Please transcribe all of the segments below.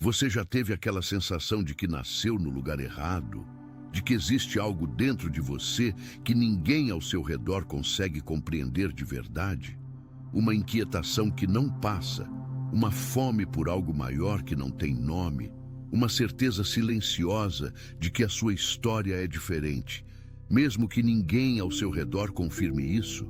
Você já teve aquela sensação de que nasceu no lugar errado? De que existe algo dentro de você que ninguém ao seu redor consegue compreender de verdade? Uma inquietação que não passa, uma fome por algo maior que não tem nome, uma certeza silenciosa de que a sua história é diferente, mesmo que ninguém ao seu redor confirme isso?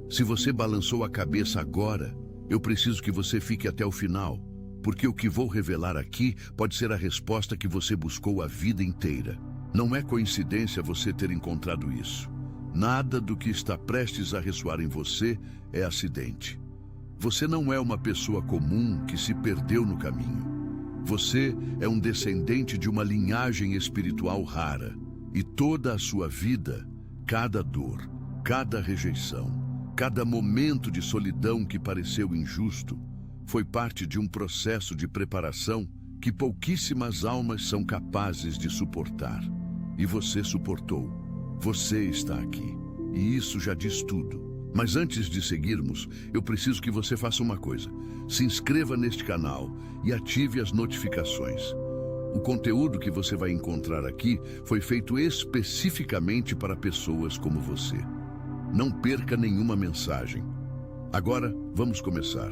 Se você balançou a cabeça agora, eu preciso que você fique até o final, porque o que vou revelar aqui pode ser a resposta que você buscou a vida inteira. Não é coincidência você ter encontrado isso. Nada do que está prestes a ressoar em você é acidente. Você não é uma pessoa comum que se perdeu no caminho. Você é um descendente de uma linhagem espiritual rara. E toda a sua vida, cada dor, cada rejeição, cada momento de solidão que pareceu injusto, foi parte de um processo de preparação que pouquíssimas almas são capazes de suportar. E você suportou. Você está aqui. E isso já diz tudo. Mas antes de seguirmos, eu preciso que você faça uma coisa. Se inscreva neste canal e ative as notificações. O conteúdo que você vai encontrar aqui foi feito especificamente para pessoas como você. Não perca nenhuma mensagem. Agora, vamos começar.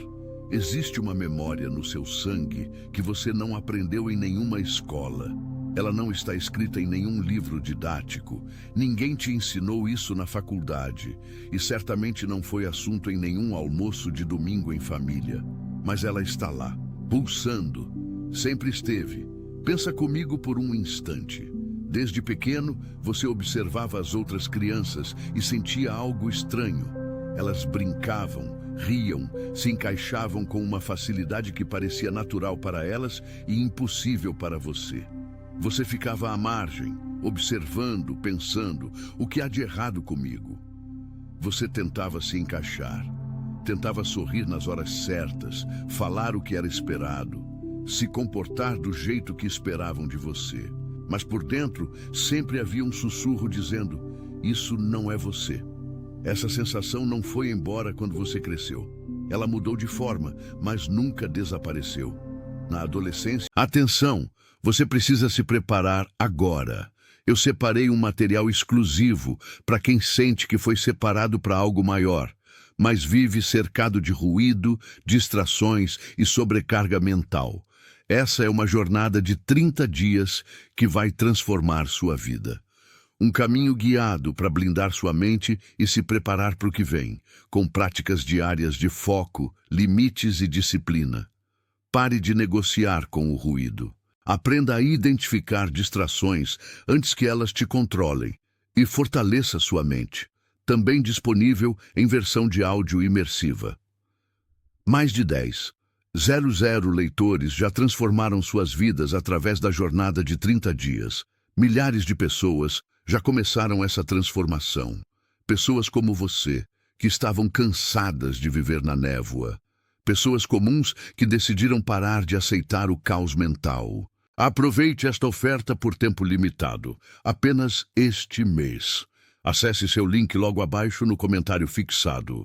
Existe uma memória no seu sangue que você não aprendeu em nenhuma escola. Ela não está escrita em nenhum livro didático. Ninguém te ensinou isso na faculdade. E certamente não foi assunto em nenhum almoço de domingo em família. Mas ela está lá, pulsando. Sempre esteve. Pensa comigo por um instante. Desde pequeno, você observava as outras crianças e sentia algo estranho. Elas brincavam, riam, se encaixavam com uma facilidade que parecia natural para elas e impossível para você. Você ficava à margem, observando, pensando, o que há de errado comigo? Você tentava se encaixar, tentava sorrir nas horas certas, falar o que era esperado, se comportar do jeito que esperavam de você. Mas por dentro sempre havia um sussurro dizendo: isso não é você. Essa sensação não foi embora quando você cresceu. Ela mudou de forma, mas nunca desapareceu. Na adolescência, atenção! Você precisa se preparar agora. Eu separei um material exclusivo para quem sente que foi separado para algo maior, mas vive cercado de ruído, distrações e sobrecarga mental. Essa é uma jornada de 30 dias que vai transformar sua vida. Um caminho guiado para blindar sua mente e se preparar para o que vem, com práticas diárias de foco, limites e disciplina. Pare de negociar com o ruído. Aprenda a identificar distrações antes que elas te controlem e fortaleça sua mente. Também disponível em versão de áudio imersiva. Mais de 10,00 leitores já transformaram suas vidas através da jornada de 30 dias. Milhares de pessoas já começaram essa transformação. Pessoas como você, que estavam cansadas de viver na névoa. Pessoas comuns que decidiram parar de aceitar o caos mental. Aproveite esta oferta por tempo limitado, apenas este mês. Acesse seu link logo abaixo no comentário fixado.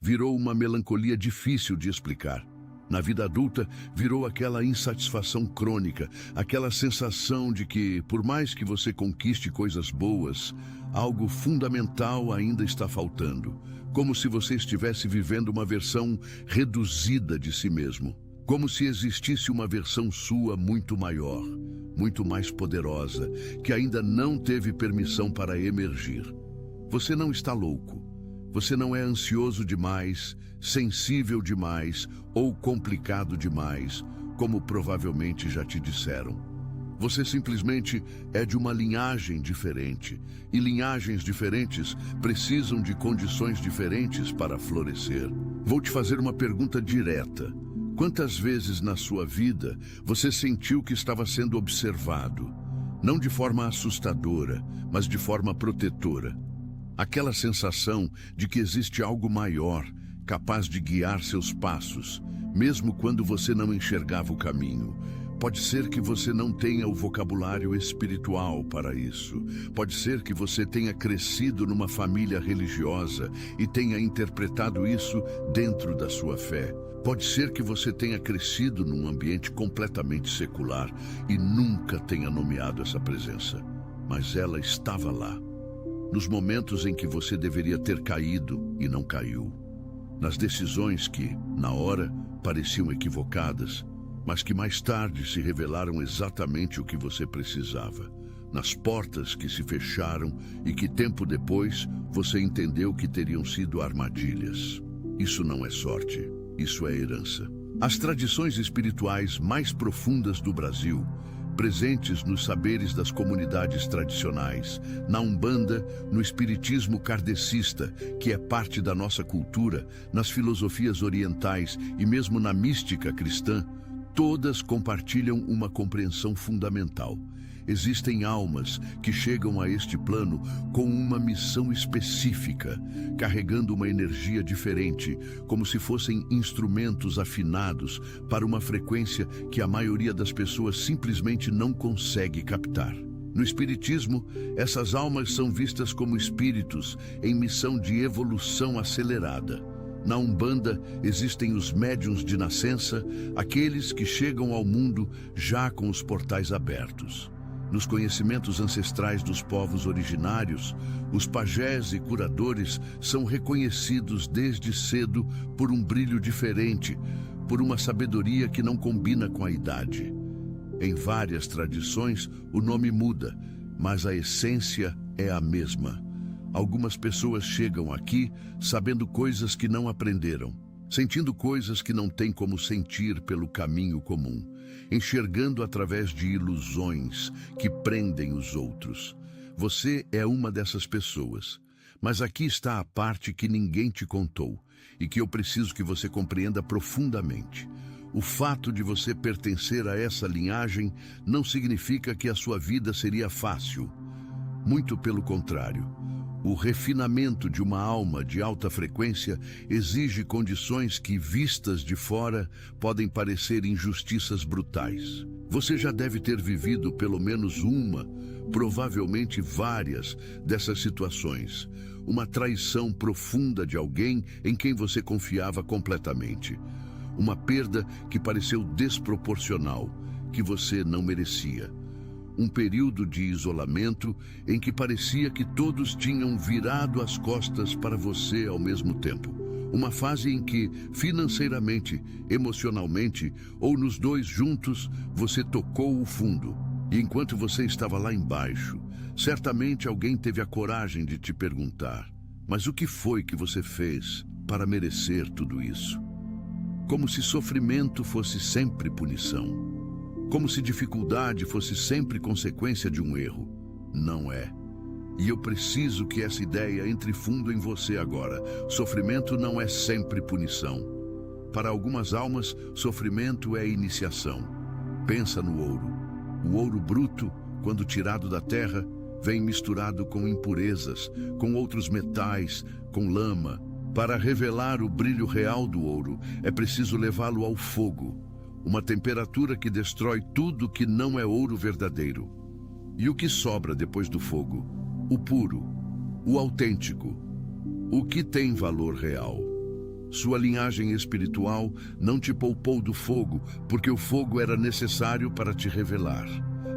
Virou uma melancolia difícil de explicar. Na vida adulta, virou aquela insatisfação crônica, aquela sensação de que, por mais que você conquiste coisas boas, algo fundamental ainda está faltando, como se você estivesse vivendo uma versão reduzida de si mesmo. Como se existisse uma versão sua muito maior, muito mais poderosa, que ainda não teve permissão para emergir. Você não está louco. Você não é ansioso demais, sensível demais ou complicado demais, como provavelmente já te disseram. Você simplesmente é de uma linhagem diferente, e linhagens diferentes precisam de condições diferentes para florescer. Vou te fazer uma pergunta direta. Quantas vezes na sua vida você sentiu que estava sendo observado? Não de forma assustadora, mas de forma protetora. Aquela sensação de que existe algo maior, capaz de guiar seus passos, mesmo quando você não enxergava o caminho. Pode ser que você não tenha o vocabulário espiritual para isso. Pode ser que você tenha crescido numa família religiosa e tenha interpretado isso dentro da sua fé. Pode ser que você tenha crescido num ambiente completamente secular e nunca tenha nomeado essa presença, mas ela estava lá, nos momentos em que você deveria ter caído e não caiu, nas decisões que, na hora, pareciam equivocadas, mas que mais tarde se revelaram exatamente o que você precisava, nas portas que se fecharam e que tempo depois você entendeu que teriam sido armadilhas. Isso não é sorte, isso é herança. As tradições espirituais mais profundas do Brasil, presentes nos saberes das comunidades tradicionais, na Umbanda, no espiritismo kardecista, que é parte da nossa cultura, nas filosofias orientais e mesmo na mística cristã, todas compartilham uma compreensão fundamental. Existem almas que chegam a este plano com uma missão específica, carregando uma energia diferente, como se fossem instrumentos afinados para uma frequência que a maioria das pessoas simplesmente não consegue captar. No espiritismo, essas almas são vistas como espíritos em missão de evolução acelerada. Na Umbanda, existem os médiuns de nascença, aqueles que chegam ao mundo já com os portais abertos. Nos conhecimentos ancestrais dos povos originários, os pajés e curadores são reconhecidos desde cedo por um brilho diferente, por uma sabedoria que não combina com a idade. Em várias tradições, o nome muda, mas a essência é a mesma. Algumas pessoas chegam aqui sabendo coisas que não aprenderam, sentindo coisas que não têm como sentir pelo caminho comum, enxergando através de ilusões que prendem os outros. Você é uma dessas pessoas, mas aqui está a parte que ninguém te contou e que eu preciso que você compreenda profundamente. O fato de você pertencer a essa linhagem não significa que a sua vida seria fácil. Muito pelo contrário. O refinamento de uma alma de alta frequência exige condições que, vistas de fora, podem parecer injustiças brutais. Você já deve ter vivido pelo menos uma, provavelmente várias, dessas situações. Uma traição profunda de alguém em quem você confiava completamente. Uma perda que pareceu desproporcional, que você não merecia. Um período de isolamento em que parecia que todos tinham virado as costas para você ao mesmo tempo. Uma fase em que, financeiramente, emocionalmente ou nos dois juntos, você tocou o fundo. E enquanto você estava lá embaixo, certamente alguém teve a coragem de te perguntar: mas o que foi que você fez para merecer tudo isso? Como se sofrimento fosse sempre punição. Como se dificuldade fosse sempre consequência de um erro. Não é. E eu preciso que essa ideia entre fundo em você agora. Sofrimento não é sempre punição. Para algumas almas, sofrimento é iniciação. Pensa no ouro. O ouro bruto, quando tirado da terra, vem misturado com impurezas, com outros metais, com lama. Para revelar o brilho real do ouro, é preciso levá-lo ao fogo. Uma temperatura que destrói tudo que não é ouro verdadeiro. E o que sobra depois do fogo? O puro, o autêntico, o que tem valor real. Sua linhagem espiritual não te poupou do fogo, porque o fogo era necessário para te revelar,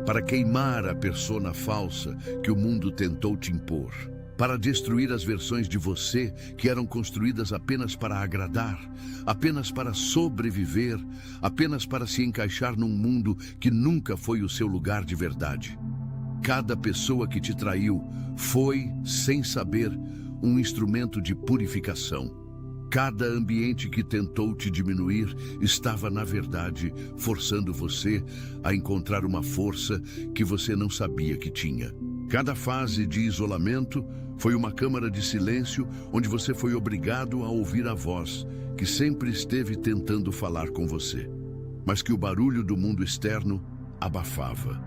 para queimar a persona falsa que o mundo tentou te impor, para destruir as versões de você que eram construídas apenas para agradar, apenas para sobreviver, apenas para se encaixar num mundo que nunca foi o seu lugar de verdade. Cada pessoa que te traiu foi, sem saber, um instrumento de purificação. Cada ambiente que tentou te diminuir estava, na verdade, forçando você a encontrar uma força que você não sabia que tinha. Cada fase de isolamento foi uma câmara de silêncio onde você foi obrigado a ouvir a voz que sempre esteve tentando falar com você, mas que o barulho do mundo externo abafava.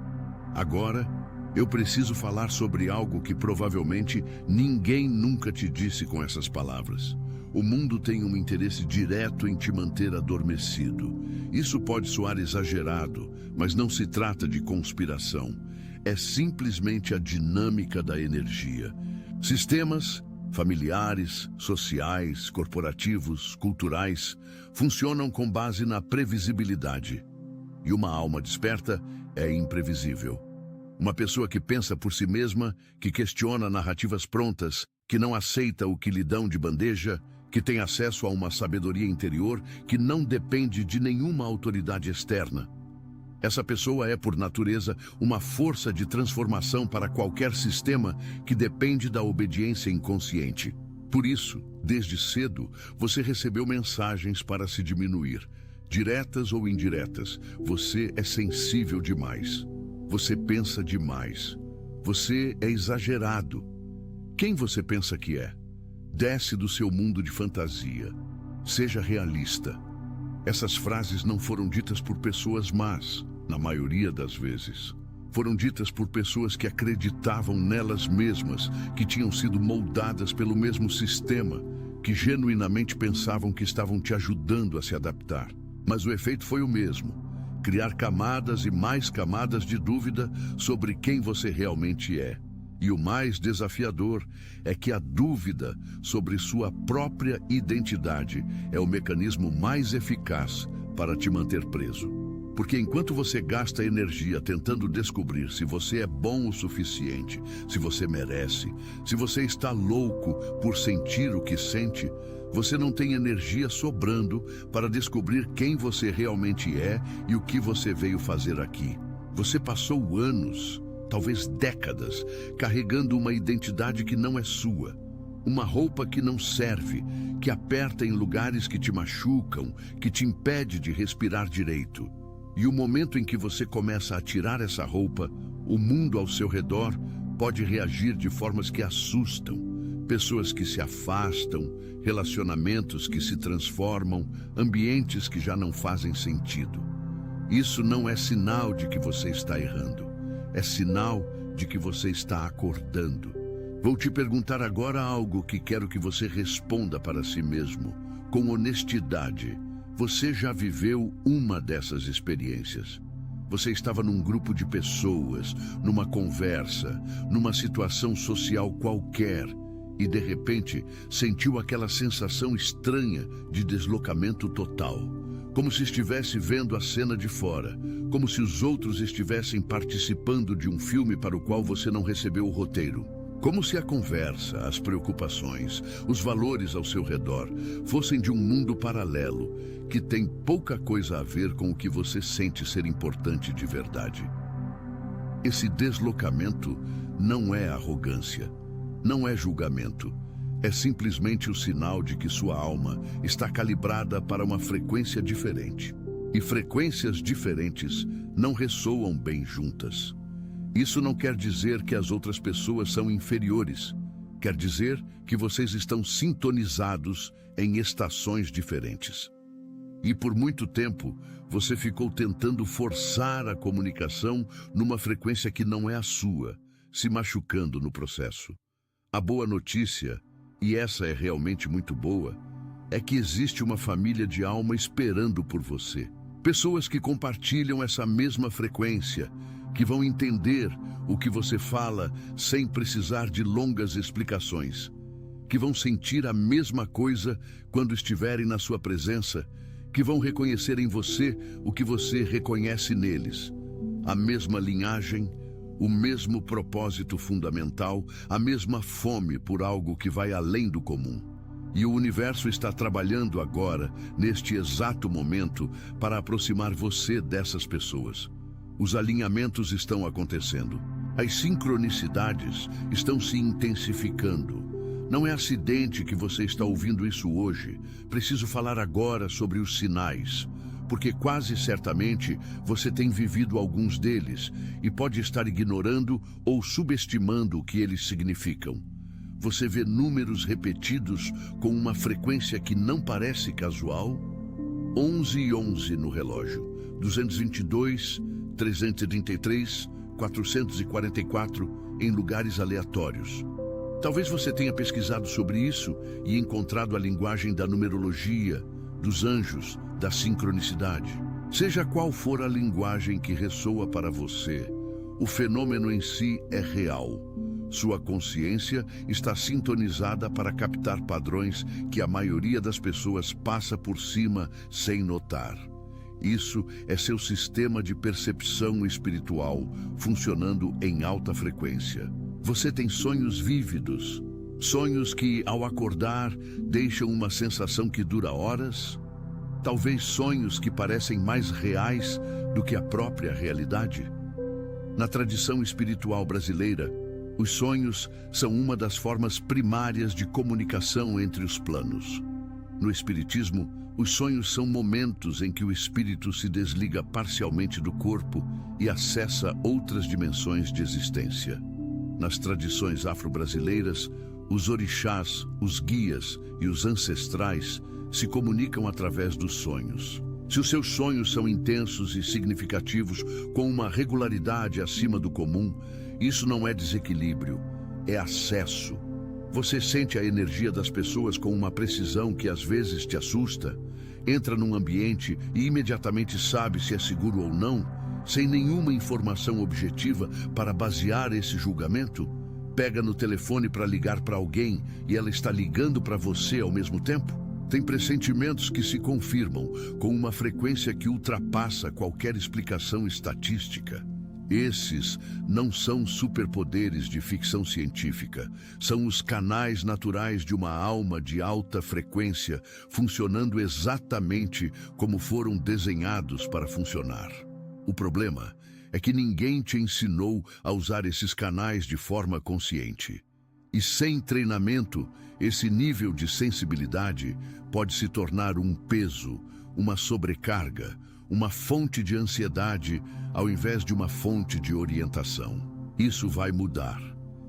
Agora, eu preciso falar sobre algo que provavelmente ninguém nunca te disse com essas palavras. O mundo tem um interesse direto em te manter adormecido. Isso pode soar exagerado, mas não se trata de conspiração. É simplesmente a dinâmica da energia. Sistemas, Familiares, sociais, corporativos, culturais, funcionam com base na previsibilidade. E uma alma desperta é imprevisível. Uma pessoa que pensa por si mesma, que questiona narrativas prontas, que não aceita o que lhe dão de bandeja, que tem acesso a uma sabedoria interior que não depende de nenhuma autoridade externa. Essa pessoa é, por natureza, uma força de transformação para qualquer sistema que depende da obediência inconsciente. Por isso, desde cedo, você recebeu mensagens para se diminuir. Diretas ou indiretas, você é sensível demais. Você pensa demais. Você é exagerado. Quem você pensa que é? Desce do seu mundo de fantasia. Seja realista. Essas frases não foram ditas por pessoas más, na maioria das vezes. Foram ditas por pessoas que acreditavam nelas mesmas, que tinham sido moldadas pelo mesmo sistema, que genuinamente pensavam que estavam te ajudando a se adaptar. Mas o efeito foi o mesmo: criar camadas e mais camadas de dúvida sobre quem você realmente é. E o mais desafiador é que a dúvida sobre sua própria identidade é o mecanismo mais eficaz para te manter preso. Porque enquanto você gasta energia tentando descobrir se você é bom o suficiente, se você merece, se você está louco por sentir o que sente, você não tem energia sobrando para descobrir quem você realmente é e o que você veio fazer aqui. Você passou anos, talvez décadas, carregando uma identidade que não é sua. Uma roupa que não serve, que aperta em lugares que te machucam, que te impede de respirar direito. E o momento em que você começa a tirar essa roupa, o mundo ao seu redor pode reagir de formas que assustam. Pessoas que se afastam, relacionamentos que se transformam, ambientes que já não fazem sentido. Isso não é sinal de que você está errando. É sinal de que você está acordando. Vou te perguntar agora algo que quero que você responda para si mesmo, com honestidade. Você já viveu uma dessas experiências? Você estava num grupo de pessoas, numa conversa, numa situação social qualquer, e de repente sentiu aquela sensação estranha de deslocamento total. Como se estivesse vendo a cena de fora, como se os outros estivessem participando de um filme para o qual você não recebeu o roteiro. Como se a conversa, as preocupações, os valores ao seu redor fossem de um mundo paralelo que tem pouca coisa a ver com o que você sente ser importante de verdade. Esse deslocamento não é arrogância, não é julgamento. É simplesmente o sinal de que sua alma está calibrada para uma frequência diferente. E frequências diferentes não ressoam bem juntas. Isso não quer dizer que as outras pessoas são inferiores. Quer dizer que vocês estão sintonizados em estações diferentes. E por muito tempo, você ficou tentando forçar a comunicação numa frequência que não é a sua, se machucando no processo. A boa notícia, e essa é realmente muito boa, é que existe uma família de alma esperando por você. Pessoas que compartilham essa mesma frequência, que vão entender o que você fala sem precisar de longas explicações, que vão sentir a mesma coisa quando estiverem na sua presença, que vão reconhecer em você o que você reconhece neles. A mesma linhagem, o mesmo propósito fundamental, a mesma fome por algo que vai além do comum. E o universo está trabalhando agora, neste exato momento, para aproximar você dessas pessoas. Os alinhamentos estão acontecendo. As sincronicidades estão se intensificando. Não é acidente que você está ouvindo isso hoje. Preciso falar agora sobre os sinais, porque quase certamente você tem vivido alguns deles e pode estar ignorando ou subestimando o que eles significam. Você vê números repetidos com uma frequência que não parece casual? 11 e 11 no relógio, 222, 333, 444 em lugares aleatórios. Talvez você tenha pesquisado sobre isso e encontrado a linguagem da numerologia, dos anjos, da sincronicidade. Seja qual for a linguagem que ressoa para você, o fenômeno em si é real. Sua consciência está sintonizada para captar padrões que a maioria das pessoas passa por cima sem notar. Isso é seu sistema de percepção espiritual funcionando em alta frequência. Você tem sonhos vívidos, sonhos que, ao acordar, deixam uma sensação que dura horas. Talvez sonhos que parecem mais reais do que a própria realidade. Na tradição espiritual brasileira, os sonhos são uma das formas primárias de comunicação entre os planos. No espiritismo, os sonhos são momentos em que o espírito se desliga parcialmente do corpo e acessa outras dimensões de existência. Nas tradições afro-brasileiras, os orixás, os guias e os ancestrais se comunicam através dos sonhos. Se os seus sonhos são intensos e significativos, com uma regularidade acima do comum, isso não é desequilíbrio, é acesso. Você sente a energia das pessoas com uma precisão que às vezes te assusta, entra num ambiente e imediatamente sabe se é seguro ou não, sem nenhuma informação objetiva para basear esse julgamento. Pega no telefone para ligar para alguém e ela está ligando para você ao mesmo tempo. Tem pressentimentos que se confirmam com uma frequência que ultrapassa qualquer explicação estatística. Esses não são superpoderes de ficção científica, são os canais naturais de uma alma de alta frequência funcionando exatamente como foram desenhados para funcionar. O problema é que ninguém te ensinou a usar esses canais de forma consciente. E sem treinamento, esse nível de sensibilidade pode se tornar um peso, uma sobrecarga, uma fonte de ansiedade ao invés de uma fonte de orientação. Isso vai mudar.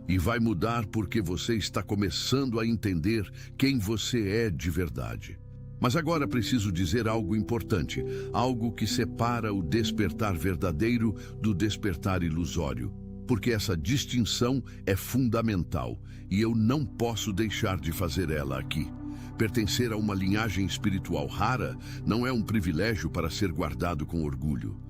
E vai mudar porque você está começando a entender quem você é de verdade. Mas agora preciso dizer algo importante, algo que separa o despertar verdadeiro do despertar ilusório. Porque essa distinção é fundamental e eu não posso deixar de fazer ela aqui. Pertencer a uma linhagem espiritual rara não é um privilégio para ser guardado com orgulho.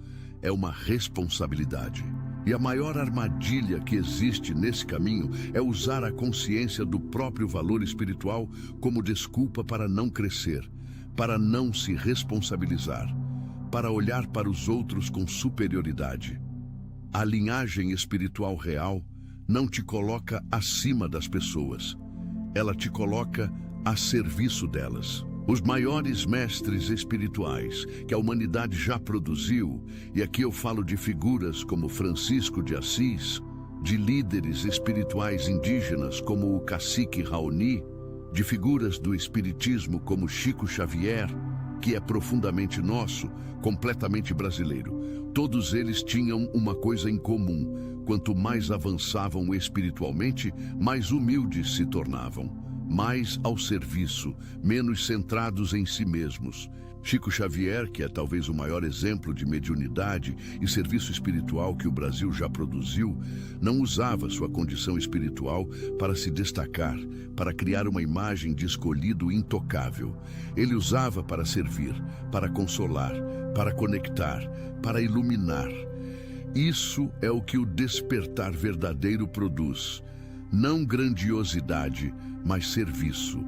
É uma responsabilidade. E a maior armadilha que existe nesse caminho é usar a consciência do próprio valor espiritual como desculpa para não crescer, para não se responsabilizar, para olhar para os outros com superioridade. A linhagem espiritual real não te coloca acima das pessoas. Ela te coloca a serviço delas. Os maiores mestres espirituais que a humanidade já produziu, e aqui eu falo de figuras como Francisco de Assis, de líderes espirituais indígenas como o cacique Raoni, de figuras do espiritismo como Chico Xavier, que é profundamente nosso, completamente brasileiro. Todos eles tinham uma coisa em comum: quanto mais avançavam espiritualmente, mais humildes se tornavam. Mais ao serviço, menos centrados em si mesmos. Chico Xavier, que é talvez o maior exemplo de mediunidade e serviço espiritual que o Brasil já produziu, não usava sua condição espiritual para se destacar, para criar uma imagem de escolhido intocável. Ele usava para servir, para consolar, para conectar, para iluminar. Isso é o que o despertar verdadeiro produz. Não grandiosidade, mas serviço.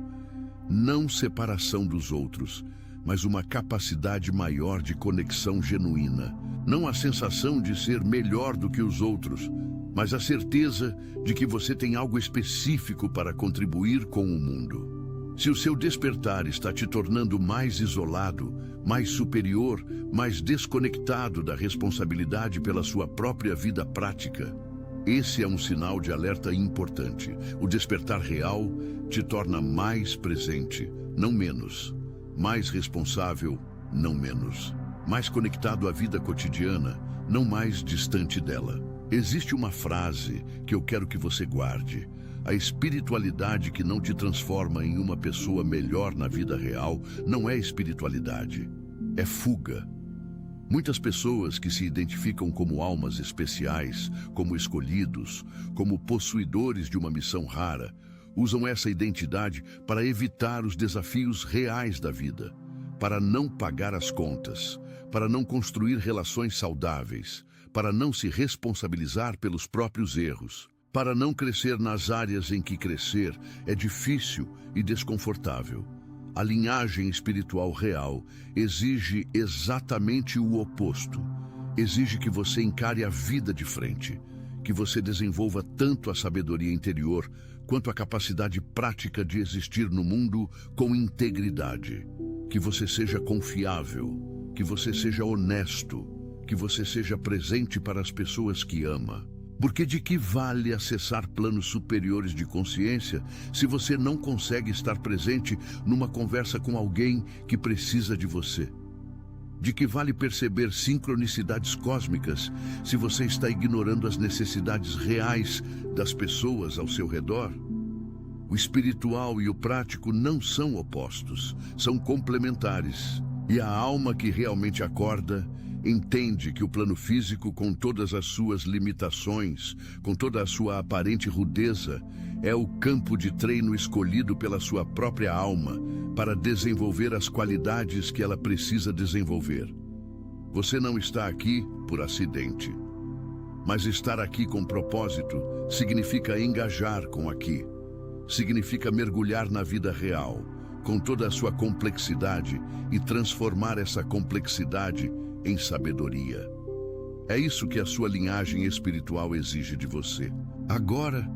Não separação dos outros, mas uma capacidade maior de conexão genuína. Não a sensação de ser melhor do que os outros, mas a certeza de que você tem algo específico para contribuir com o mundo. Se o seu despertar está te tornando mais isolado, mais superior, mais desconectado da responsabilidade pela sua própria vida prática, esse é um sinal de alerta importante. O despertar real te torna mais presente, não menos. Mais responsável, não menos. Mais conectado à vida cotidiana, não mais distante dela. Existe uma frase que eu quero que você guarde. A espiritualidade que não te transforma em uma pessoa melhor na vida real não é espiritualidade, é fuga. Muitas pessoas que se identificam como almas especiais, como escolhidos, como possuidores de uma missão rara, usam essa identidade para evitar os desafios reais da vida, para não pagar as contas, para não construir relações saudáveis, para não se responsabilizar pelos próprios erros. Para não crescer nas áreas em que crescer é difícil e desconfortável. A linhagem espiritual real exige exatamente o oposto. Exige que você encare a vida de frente, que você desenvolva tanto a sabedoria interior quanto a capacidade prática de existir no mundo com integridade. Que você seja confiável, que você seja honesto, que você seja presente para as pessoas que ama. Porque de que vale acessar planos superiores de consciência se você não consegue estar presente numa conversa com alguém que precisa de você? De que vale perceber sincronicidades cósmicas se você está ignorando as necessidades reais das pessoas ao seu redor? O espiritual e o prático não são opostos, são complementares. E a alma que realmente acorda entende que o plano físico, com todas as suas limitações, com toda a sua aparente rudeza, é o campo de treino escolhido pela sua própria alma para desenvolver as qualidades que ela precisa desenvolver. Você não está aqui por acidente, mas estar aqui com propósito significa engajar com aqui, significa mergulhar na vida real, com toda a sua complexidade e transformar essa complexidade em sabedoria. É isso que a sua linhagem espiritual exige de você. Agora,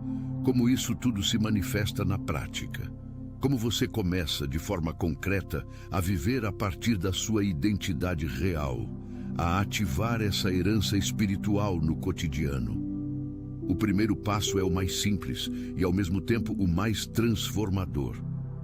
como isso tudo se manifesta na prática? Como você começa, de forma concreta, a viver a partir da sua identidade real, a ativar essa herança espiritual no cotidiano? O primeiro passo é o mais simples e, ao mesmo tempo, o mais transformador.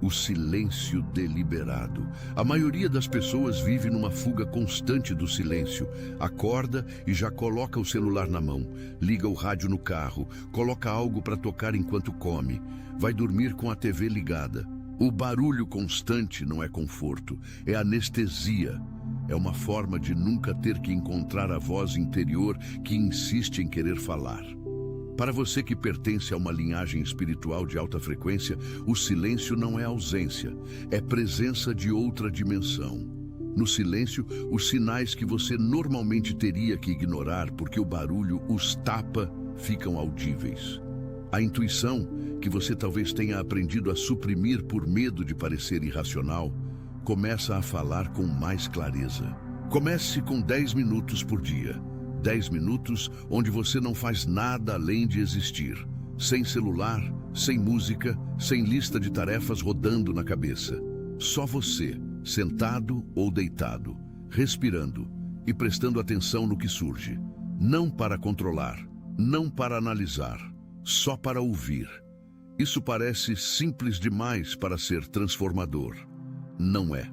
O silêncio deliberado. A maioria das pessoas vive numa fuga constante do silêncio. Acorda e já coloca o celular na mão, liga o rádio no carro, coloca algo para tocar enquanto come, vai dormir com a TV ligada. O barulho constante não é conforto, é anestesia. É uma forma de nunca ter que encontrar a voz interior que insiste em querer falar. Para você que pertence a uma linhagem espiritual de alta frequência, o silêncio não é ausência, é presença de outra dimensão. No silêncio, os sinais que você normalmente teria que ignorar porque o barulho os tapa ficam audíveis. A intuição, que você talvez tenha aprendido a suprimir por medo de parecer irracional, começa a falar com mais clareza. Comece com 10 minutos por dia. 10 minutos onde você não faz nada além de existir. Sem celular, sem música, sem lista de tarefas rodando na cabeça. Só você, sentado ou deitado, respirando e prestando atenção no que surge. Não para controlar, não para analisar, só para ouvir. Isso parece simples demais para ser transformador. Não é.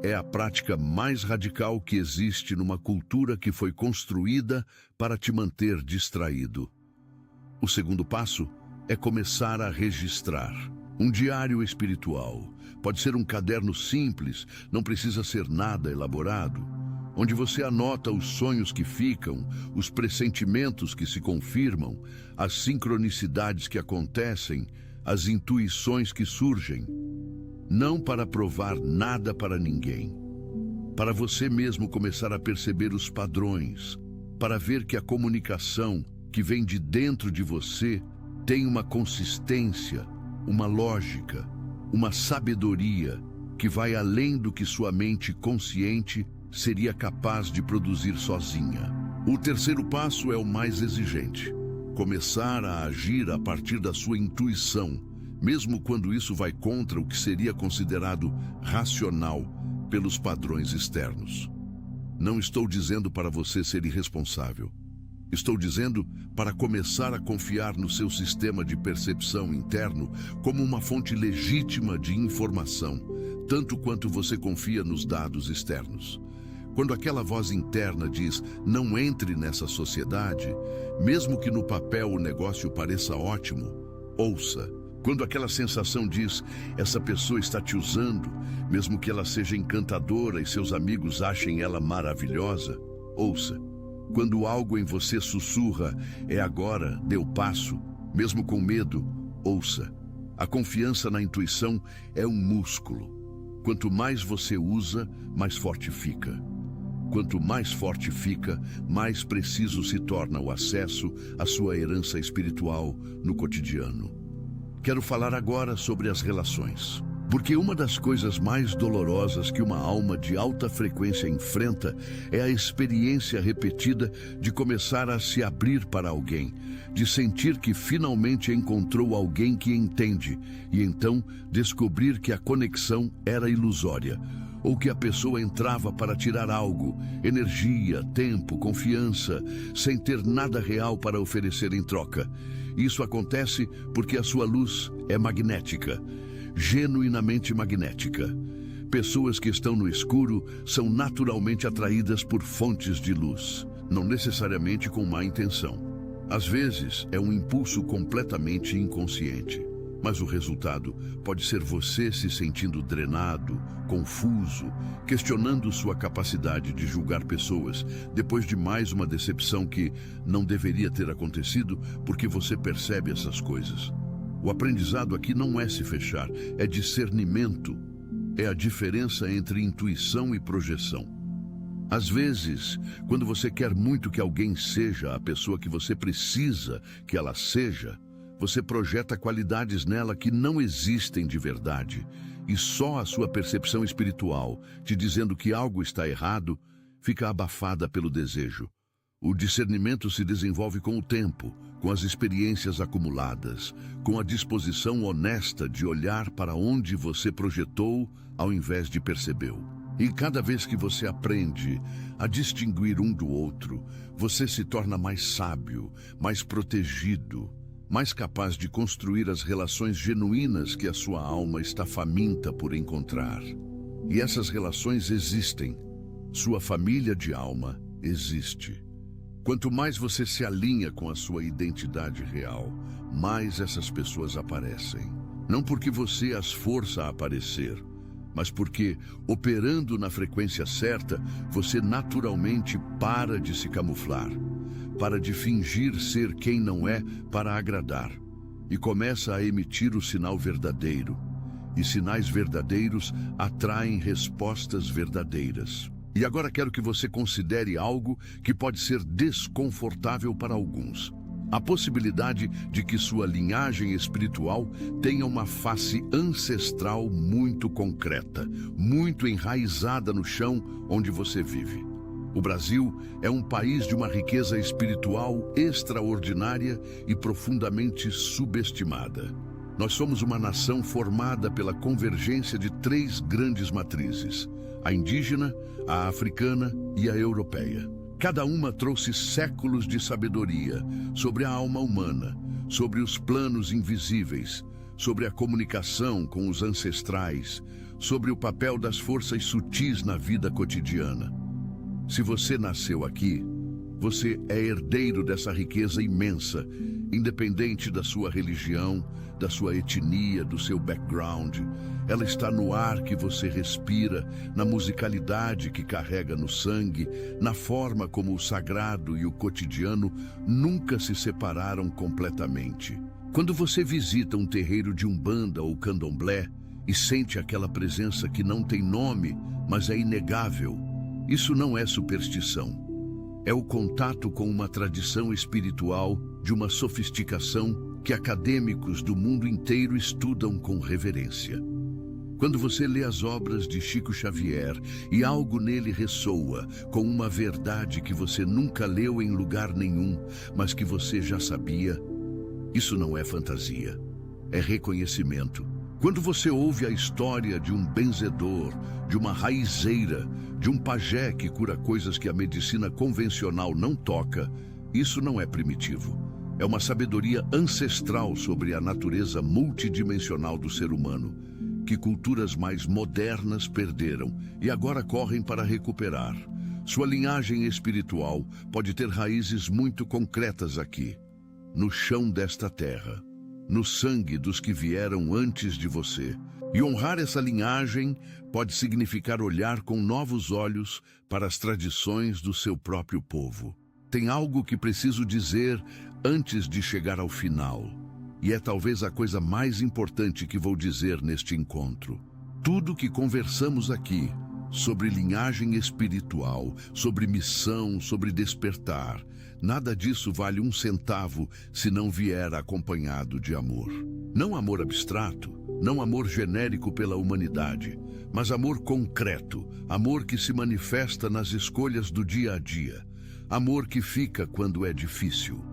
É a prática mais radical que existe numa cultura que foi construída para te manter distraído. O segundo passo é começar a registrar. Um diário espiritual. Pode ser um caderno simples, não precisa ser nada elaborado, onde você anota os sonhos que ficam, os pressentimentos que se confirmam, as sincronicidades que acontecem, as intuições que surgem. Não para provar nada para ninguém. Para você mesmo começar a perceber os padrões, para ver que a comunicação que vem de dentro de você tem uma consistência, uma lógica, uma sabedoria que vai além do que sua mente consciente seria capaz de produzir sozinha. O terceiro passo é o mais exigente. Começar a agir a partir da sua intuição, mesmo quando isso vai contra o que seria considerado racional pelos padrões externos. Não estou dizendo para você ser irresponsável. Estou dizendo para começar a confiar no seu sistema de percepção interno como uma fonte legítima de informação, tanto quanto você confia nos dados externos. Quando aquela voz interna diz, não entre nessa sociedade, mesmo que no papel o negócio pareça ótimo, ouça. Quando aquela sensação diz, essa pessoa está te usando, mesmo que ela seja encantadora e seus amigos achem ela maravilhosa, ouça. Quando algo em você sussurra, é agora, dê o passo, mesmo com medo, ouça. A confiança na intuição é um músculo. Quanto mais você usa, mais forte fica. Quanto mais forte fica, mais preciso se torna o acesso à sua herança espiritual no cotidiano. Quero falar agora sobre as relações. Porque uma das coisas mais dolorosas que uma alma de alta frequência enfrenta é a experiência repetida de começar a se abrir para alguém, de sentir que finalmente encontrou alguém que entende e então descobrir que a conexão era ilusória, ou que a pessoa entrava para tirar algo, energia, tempo, confiança, sem ter nada real para oferecer em troca. Isso acontece porque a sua luz é magnética. Genuinamente magnética. Pessoas que estão no escuro são naturalmente atraídas por fontes de luz, não necessariamente com má intenção. Às vezes, é um impulso completamente inconsciente, mas o resultado pode ser você se sentindo drenado, confuso, questionando sua capacidade de julgar pessoas depois de mais uma decepção que não deveria ter acontecido porque você percebe essas coisas. O aprendizado aqui não é se fechar, é discernimento. É a diferença entre intuição e projeção. Às vezes, quando você quer muito que alguém seja a pessoa que você precisa que ela seja, você projeta qualidades nela que não existem de verdade, e só a sua percepção espiritual, te dizendo que algo está errado, fica abafada pelo desejo. O discernimento se desenvolve com o tempo, com as experiências acumuladas, com a disposição honesta de olhar para onde você projetou ao invés de percebeu. E cada vez que você aprende a distinguir um do outro, você se torna mais sábio, mais protegido, mais capaz de construir as relações genuínas que a sua alma está faminta por encontrar. E essas relações existem. Sua família de alma existe. Quanto mais você se alinha com a sua identidade real, mais essas pessoas aparecem. Não porque você as força a aparecer, mas porque, operando na frequência certa, você naturalmente para de se camuflar, para de fingir ser quem não é para agradar, e começa a emitir o sinal verdadeiro. E sinais verdadeiros atraem respostas verdadeiras. E agora quero que você considere algo que pode ser desconfortável para alguns. A possibilidade de que sua linhagem espiritual tenha uma face ancestral muito concreta, muito enraizada no chão onde você vive. O Brasil é um país de uma riqueza espiritual extraordinária e profundamente subestimada. Nós somos uma nação formada pela convergência de 3 grandes matrizes: a indígena, a africana e a europeia. Cada uma trouxe séculos de sabedoria sobre a alma humana, sobre os planos invisíveis, sobre a comunicação com os ancestrais, sobre o papel das forças sutis na vida cotidiana. Se você nasceu aqui, você é herdeiro dessa riqueza imensa, independente da sua religião, da sua etnia, do seu background. Ela está no ar que você respira, na musicalidade que carrega no sangue, na forma como o sagrado e o cotidiano nunca se separaram completamente. Quando você visita um terreiro de umbanda ou candomblé e sente aquela presença que não tem nome, mas é inegável, isso não é superstição. É o contato com uma tradição espiritual de uma sofisticação que acadêmicos do mundo inteiro estudam com reverência. Quando você lê as obras de Chico Xavier e algo nele ressoa com uma verdade que você nunca leu em lugar nenhum, mas que você já sabia, isso não é fantasia, é reconhecimento. Quando você ouve a história de um benzedor, de uma raizeira, de um pajé que cura coisas que a medicina convencional não toca, isso não é primitivo. É uma sabedoria ancestral sobre a natureza multidimensional do ser humano, que culturas mais modernas perderam e agora correm para recuperar. Sua linhagem espiritual pode ter raízes muito concretas aqui, no chão desta terra, no sangue dos que vieram antes de você. E honrar essa linhagem pode significar olhar com novos olhos para as tradições do seu próprio povo. Tem algo que preciso dizer antes de chegar ao final. E é talvez a coisa mais importante que vou dizer neste encontro. Tudo que conversamos aqui sobre linhagem espiritual, sobre missão, sobre despertar. Nada disso vale um centavo se não vier acompanhado de amor. Não amor abstrato, não amor genérico pela humanidade, mas amor concreto, amor que se manifesta nas escolhas do dia a dia, amor que fica quando é difícil.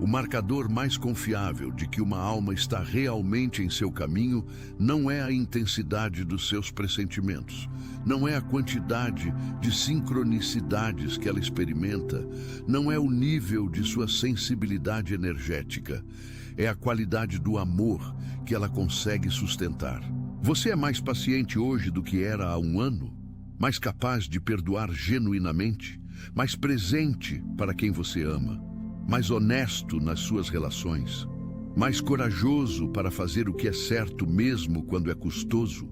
O marcador mais confiável de que uma alma está realmente em seu caminho não é a intensidade dos seus pressentimentos, não é a quantidade de sincronicidades que ela experimenta, não é o nível de sua sensibilidade energética, é a qualidade do amor que ela consegue sustentar. Você é mais paciente hoje do que era há um ano? Mais capaz de perdoar genuinamente? Mais presente para quem você ama? Mais honesto nas suas relações, mais corajoso para fazer o que é certo mesmo quando é custoso,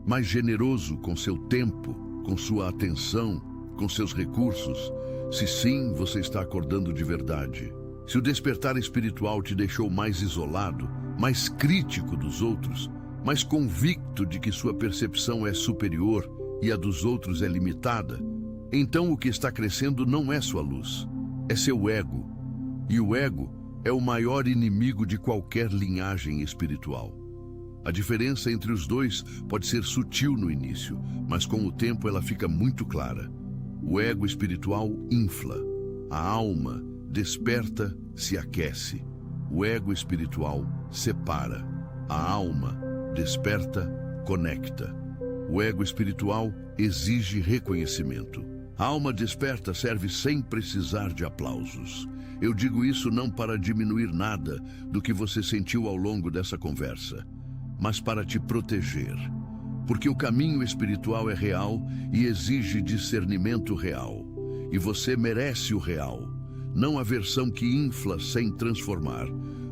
mais generoso com seu tempo, com sua atenção, com seus recursos. Se sim, você está acordando de verdade. Se o despertar espiritual te deixou mais isolado, mais crítico dos outros, mais convicto de que sua percepção é superior e a dos outros é limitada, então o que está crescendo não é sua luz, é seu ego. E o ego é o maior inimigo de qualquer linhagem espiritual. A diferença entre os dois pode ser sutil no início, mas com o tempo ela fica muito clara. O ego espiritual infla, a alma desperta, se aquece. O ego espiritual separa, a alma desperta, conecta. O ego espiritual exige reconhecimento. A alma desperta serve sem precisar de aplausos. Eu digo isso não para diminuir nada do que você sentiu ao longo dessa conversa, mas para te proteger. Porque o caminho espiritual é real e exige discernimento real. E você merece o real, não a versão que infla sem transformar.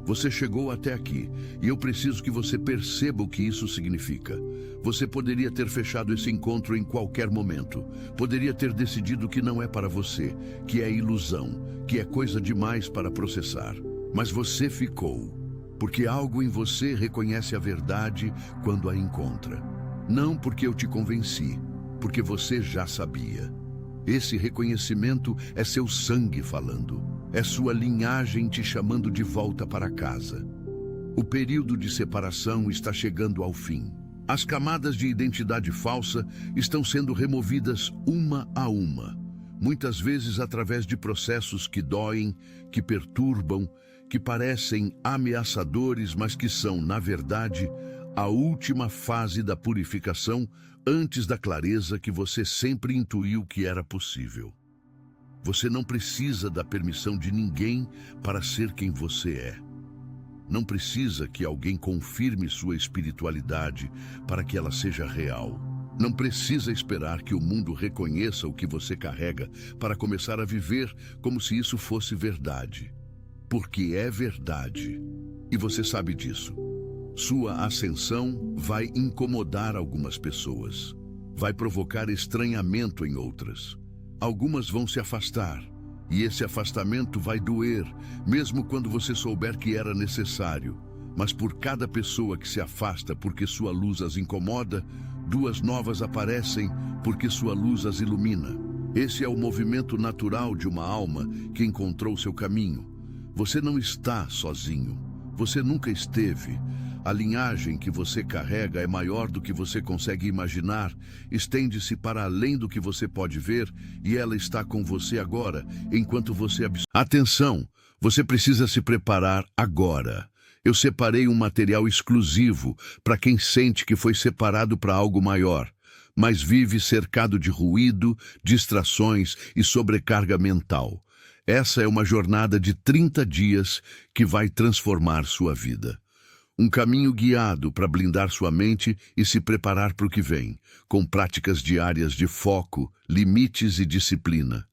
Você chegou até aqui e eu preciso que você perceba o que isso significa. Você poderia ter fechado esse encontro em qualquer momento. Poderia ter decidido que não é para você, que é ilusão, que é coisa demais para processar. Mas você ficou, porque algo em você reconhece a verdade quando a encontra. Não porque eu te convenci, porque você já sabia. Esse reconhecimento é seu sangue falando. É sua linhagem te chamando de volta para casa. O período de separação está chegando ao fim. As camadas de identidade falsa estão sendo removidas uma a uma, muitas vezes através de processos que doem, que perturbam, que parecem ameaçadores, mas que são, na verdade, a última fase da purificação antes da clareza que você sempre intuiu que era possível. Você não precisa da permissão de ninguém para ser quem você é. Não precisa que alguém confirme sua espiritualidade para que ela seja real. Não precisa esperar que o mundo reconheça o que você carrega para começar a viver como se isso fosse verdade. Porque é verdade. E você sabe disso. Sua ascensão vai incomodar algumas pessoas. Vai provocar estranhamento em outras. Algumas vão se afastar. E esse afastamento vai doer, mesmo quando você souber que era necessário. Mas por cada pessoa que se afasta porque sua luz as incomoda, duas novas aparecem porque sua luz as ilumina. Esse é o movimento natural de uma alma que encontrou seu caminho. Você não está sozinho. Você nunca esteve. A linhagem que você carrega é maior do que você consegue imaginar, estende-se para além do que você pode ver e ela está com você agora, enquanto você absorve. Atenção, você precisa se preparar agora. Eu separei um material exclusivo para quem sente que foi separado para algo maior, mas vive cercado de ruído, distrações e sobrecarga mental. Essa é uma jornada de 30 dias que vai transformar sua vida. Um caminho guiado para blindar sua mente e se preparar para o que vem, com práticas diárias de foco, limites e disciplina.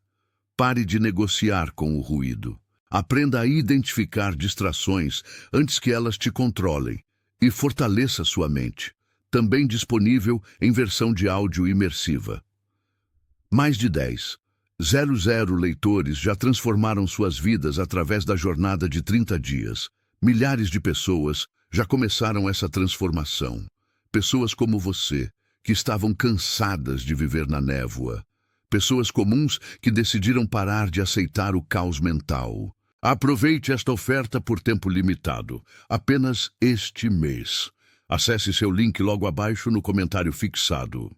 Pare de negociar com o ruído. Aprenda a identificar distrações antes que elas te controlem e fortaleça sua mente. Também disponível em versão de áudio imersiva. Mais de 10,00 leitores já transformaram suas vidas através da jornada de 30 dias. Milhares de pessoas já começaram essa transformação. Pessoas como você, que estavam cansadas de viver na névoa. Pessoas comuns que decidiram parar de aceitar o caos mental. Aproveite esta oferta por tempo limitado, apenas este mês. Acesse seu link logo abaixo no comentário fixado.